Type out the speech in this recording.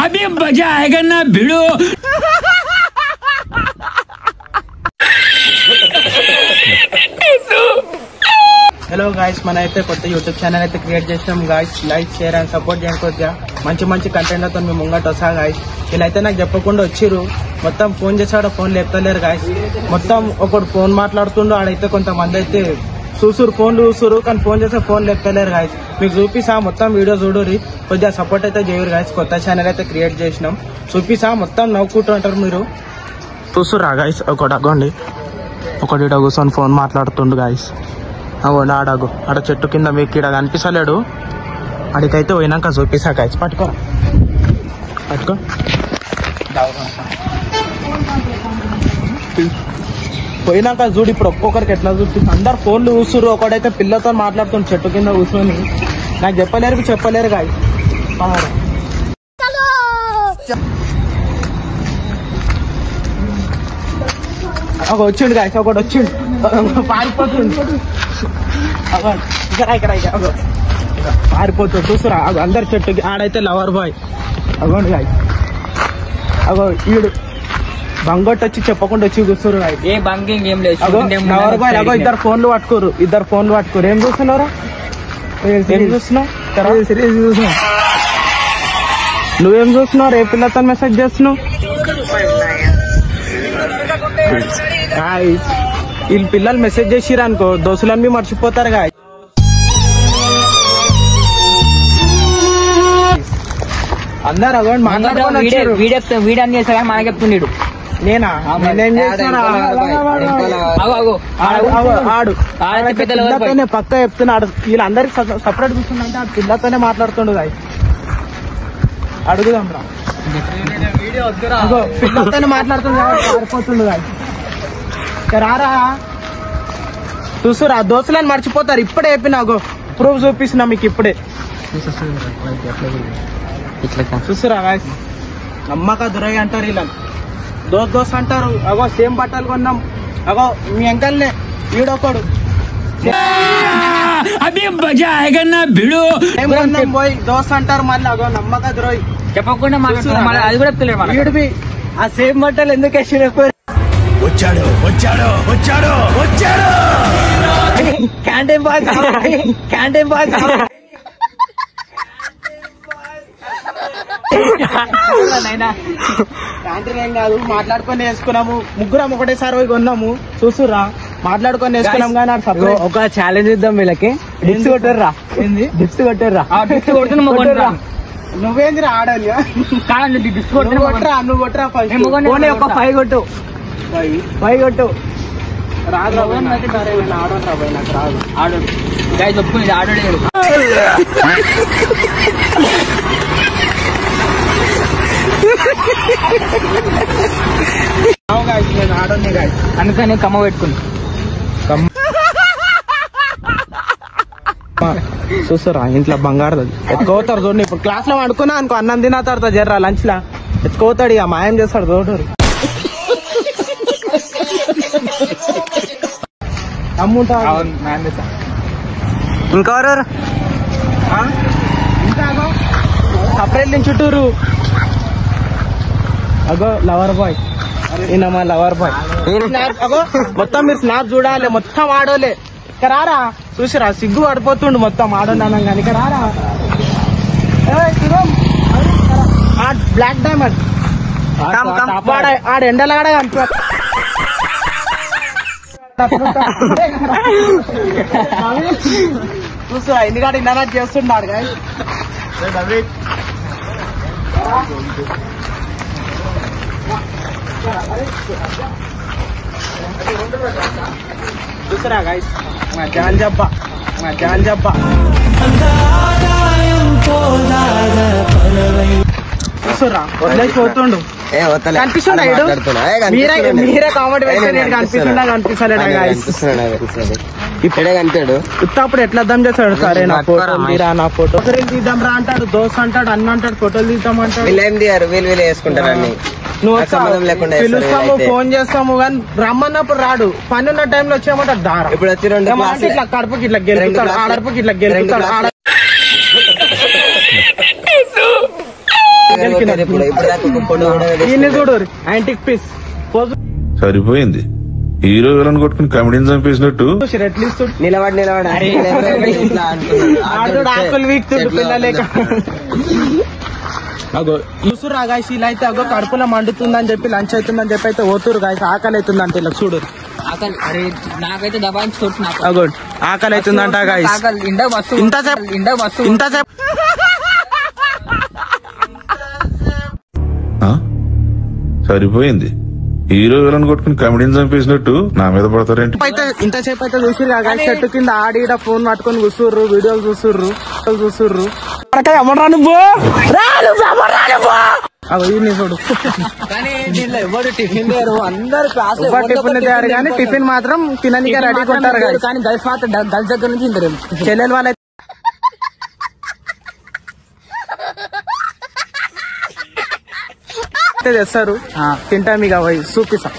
अभी मजा आएगा ना भिड़ो। హలో గాయ్స్, మన అయితే కొత్త యూట్యూబ్ ఛానల్ అయితే క్రియేట్ చేసినాం guys. Like share and support చేయండి. కొద్దిగా మంచి కంటెంట్తో మేము ముంగట వస్తా గాయ్స్. వీళ్ళైతే నాకు చెప్పకుండా వచ్చిర్రు. మొత్తం ఫోన్ చేసాడు, ఫోన్ లేపుతలేరు గాయ్స్. మొత్తం ఒకడు ఫోన్ మాట్లాడుతుండో, ఆడైతే కొంతమంది అయితే ఫోన్లు చూసురు, కానీ ఫోన్ చేస్తే ఫోన్ లేపుతలేరు గాయ్స్. మీకు చూపిస్తా, మొత్తం వీడియో చూడుర్రి. కొద్దిగా సపోర్ట్ అయితే చేయరు గాయ్స్. కొత్త ఛానల్ అయితే క్రియేట్ చేసినాం. చూపిస్తా, మొత్తం నవ్వుకుంటూ ఉంటారు మీరు. చూస్తురా గాయ్స్, ఒకటి అగోండి, ఒకటి కూర్చొని ఫోన్ మాట్లాడుతుండు గాయ్స్. అగోండి ఆడగు, ఆడ చెట్టు కింద మీకు ఇక్కడ కనిపిస్తలేడు. అడికైతే పోయినాక చూపిస్తా గాయ్స్. పట్టుకో పోయినాక చూడు. ఇప్పుడు ఒక్కొక్కరికి ఎట్లా చూపిస్తా. అందరు ఫోన్లు చూస్తురు. ఒకడైతే పిల్లతో మాట్లాడుతుండు చెట్టు కింద కూర్చొని. నాకు చెప్పలేరు గాయ్స్. ఒక వచ్చిండు గాయస్, ఒకటి వచ్చిండు పారిపోతుండు. ఇక్కడ పారిపోతుంది చూస్తురా. అందరు చెట్టుకి. ఆడైతే లవర్ బాయ్. అగోండి గాయస్, అగో ఈడు బంగొట్టి వచ్చి చెప్పకుండా వచ్చి కూర్చురు. Lover boy. అగో ఇద్దరు ఫోన్లు పట్టుకోరు. ఏం చూస్తున్నారా? నువ్వేం చూస్తున్నావు? ఏ పిల్లతో మెసేజ్ చేస్తున్నావు? వీళ్ళు పిల్లలు మెసేజ్ చేసిరు అనుకో, దోస్తులన్నీ మర్చిపోతారు గాయ. అందరు అగోండి మాట్లాడుకొని మనకి చెప్తున్నాడు. నేనా? నేనేం చేస్తున్నా? పిల్లతోనే పక్క చెప్తున్నాడు. వీళ్ళందరికి సపరేట్ కూర్చుందంటే ఆ పిల్లతోనే మాట్లాడుతుండు గాయ. అడుగుదాం రా. పిల్లతోనే మాట్లాడుతుంది పారిపోతుండు గాయ. రారా చూసురా, దోస్తులను మర్చిపోతారు. ఇప్పుడే చెప్పినాగో, ప్రూఫ్ చూపిస్తున్నా మీకు ఇప్పుడే. చూసురా గాయస్, నమ్మక దురయ్య అంటారు వీళ్ళని. దోస్ అంటారు. అగో సేమ్ బట్టలు కొన్నాం. అగో మీ అంకల్నే ఈడొకడు పోయి దోస్ అంటారు. మళ్ళీ అగో నమ్మక దురయ్య చెప్పకుండా అది కూడా వీడివి ఆ సేమ్ బట్టలు ఎందుకు వేసి వచ్చాడు క్యాంటీన్ బాయ్. క్యాంటీన్ ఏం కాదు, మాట్లాడుకొని వేసుకున్నాము. ముగ్గురం ఒకటేసారి పోయి కొన్నాము. చూసురా, మాట్లాడుకొని వేసుకున్నాం. కానీ ఒక ఛాలెంజ్ ఇద్దాం వీళ్ళకి. డిప్స్ కొట్టారా? ఏంది డిప్స్ కొట్టారా? నువ్వేందిరా ఆడాలి? నువ్వు కొట్టరా? ఒక 5 కొట్టు. 5 కొట్టు. రాదు నాకు రాదు. ఆడు చెప్పుకునేది ఆడలేడు. నేను ఆడోనే గాయ, అందుకని కమ్మ పెట్టుకున్నా. చూస్తారా ఇంట్లో బంగారు ఎత్తుకోతారు చూడండి. ఇప్పుడు క్లాస్ లో అనుకున్నా అనుకో, అన్నం తిన తర్వాత జర్రా లంచ్ లా ఎత్తుకోతాడు. ఇక మాయం చేస్తాడు చూడరు. అమ్ముంటా ఇంకెవరు సపరేట్ నుంచి చుట్టూరు. అగో లవర్ బాయ్, ఈయన మా లవర్ బాయ్. అగో మొత్తం మీరు స్నాప్ చూడాలి. మొత్తం ఆడోలే. ఇక్కడ రారా, చూసిరా సిగ్గు పడిపోతుండు మొత్తం ఆడోన్నాను. కానీ ఇక్కడ రారా, బ్లాక్ డైమండ్ ఆడ ఎండలాడ కనిపి చూస్తురా. ఎందుకంటే ఇందా చేస్తున్నాడు గాయ. చూసారా గాయస్, మా జాన్ జబ్బా చూసురా వదిలేసి పోతుండు. కనిపిస్తుండ మీరే కామెంట్ వేస్తే నేను కనిపిస్తలేడా గాయస్? ఇప్పుడే కనిపాడు. ఇప్పుడు ఎట్లా అర్థం చేస్తాడు? సరే నా ఫోటో మీరా, నా ఫోటో తీద్దాం రా అంటాడు. దోస్త్ అంటాడు, అన్న అంటాడు, ఫోటోలు తీద్దాం అంటాడు. వీళ్ళు ఏం తీయారు, వీళ్ళు వేసుకుంటారు అన్ని. నువ్వు పిలుస్తాము, ఫోన్ చేస్తాము, కానీ రమ్మన్నప్పుడు రాడు. పని ఉన్న టైంలో వచ్చామంటాడు. దారా ఇప్పుడు వచ్చి ఇట్లా కడుపుకి ఇట్లా గెలుపుతాడు, ఆడపుకి ఇట్లా గెలుపుతాడు. ఇప్పుడు దాకా ఒక ఫోటో కూడా ఈయన చూడు యాంటిక్ పీస్ సరిపోయింది. హీరో విలన్ కొట్టుకుని కమెడీని చంపేసినట్టు ఎట్లీస్తు నిలబడి ఆకులు వీక్తుండు పిల్లలేక అగో చూసురా గాయస్ ఇలా అయితే అగో కడుపులో మండుతుందని చెప్పి లంచ్ అవుతుందని చెప్పి అయితే ఓతురు గాయస్ ఆకలి అవుతుందంట ఇలా చూడు అరే నాకైతే దబాయించి కొట్టు నాకు అగో ఆకలి అవుతుందంట గాయస్ ఆకలి ఇండ వస్తు ఇంతసేపు ఆ? సరిపోయింది. హీరో విలన్ కొట్టుకుని కమెడీని చంపేసినట్టు నా మీద పడతారేంటి? అయితే ఇంతసేపు అయితే చూసిరు గాయస్ చెట్టు కింద ఆడి ఫోన్ పట్టుకొని కూర్చుర్రు వీడియోలు చూస్తుర్రు అమ్మరా నువ్వు అగో ఈ చూడు కానీ దీనిలో ఎవరు టిఫిన్ లేరు అందరు క్లాస్ టిఫిన్ తయారు కానీ టిఫిన్ మాత్రం తినడానికి రెడీ కొంటారు కానీ గర్ల్స్ మాత్రం గర్ల్స్ దగ్గర నుంచి తింటారు చెల్లెలు వాళ్ళ తెస్తారు తింటాం ఇక చూపిస్తాం